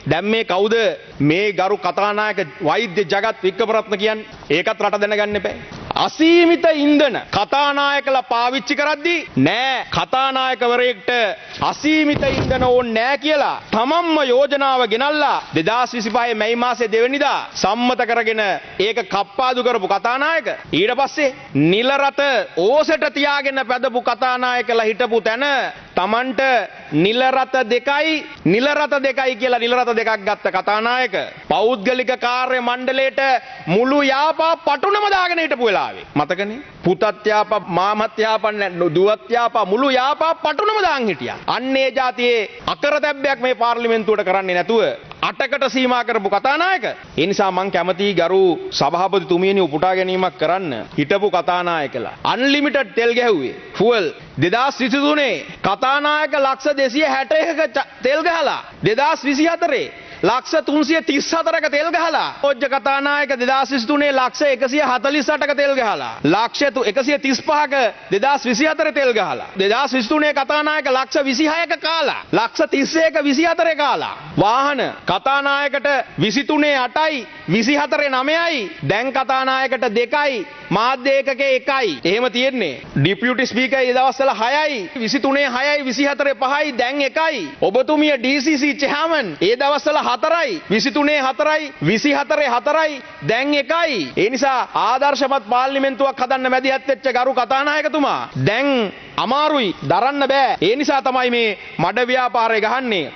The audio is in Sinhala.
දැන් මේ කවුද මේ ගරු කතානායක වෛද්‍ය ජගත් වික්‍රමරත්න කියන්නේ? ඒකත් රට දැනගන්න එපා. අසීමිත ඉන්ධන කතානායකලා පාවිච්චි කරද්දී නෑ කතානායකවරයෙක්ට අසීමිත ඉන්ධන ඕනේ නෑ කියලා තමන්ම යෝජනාව ගෙනල්ලා 2025 මැයි මාසේ 2 වෙනිදා සම්මත කරගෙන ඒක කප්පාදු කරපු කතානායක ඊට පස්සේ නිල රට ඕසෙට තියාගෙන පැදපු කතානායකලා හිටපු තැන තමන්ට නිල රට දෙකයි කියලා නිල රට දෙකක් ගත්ත කතානායක පෞද්ගලික කාර්ය මණ්ඩලයට මුළු යාපා පටුනම දාගෙන හිටපු වෙලාවේ මතකනේ පුතත් යාපා මාමත් යාපා දුවත් යාපා මුළු යාපා පටුනම දාන් හිටියා අන්නේ જાතියේ අකරතැබ්බයක් මේ පාර්ලිමේන්තුවට කරන්නේ නැතුව අටකට සීමා කරපු කතානායක ඒ නිසා මං කැමතියි ගරු සභාපතිතුමියනි උපුටා ගැනීමක් කරන්න හිටපු කතානායකලා අන්ලිමිටඩ් තෙල් ගැහුවේ ෆුවල් 2023 කතානායක ලක්ෂ 261ක තෙල් ගහලා 2024 ලක්ෂ 334ක තෙල් ගහලා ඕජ්ජ කතානායක 2023 ලක්ෂ 148ක තෙල් ගහලා ලක්ෂ 135ක 2024 තෙල් ගහලා 2023 කතානායක ලක්ෂ 26ක කාලා ලක්ෂ 31ක 24 කාලා වාහන කතානායකට 23 8යි 24 9යි දැන් කතානායකට 2යි මාධ්‍ය ඒකකේ 1යි එහෙම තියෙන්නේ ඩිපියුටි ස්පීකර් ඒ දවස්වල 6යි 23 6යි 24 5යි දැන් 1යි ඔබතුමිය DCC චෙයාමන් ඒ දවස්වල 4යි 23 4යි 24 4යි දැන් 1යි ඒ නිසා ආදර්ශමත් පාර්ලිමේන්තුවක් හදන්න මැදිහත් වෙච්ච ගරු කතානායකතුමා දැන් අමාරුයි දරන්න බෑ ඒ නිසා තමයි මේ මඩ ව්‍යාපාරය ගහන්නේ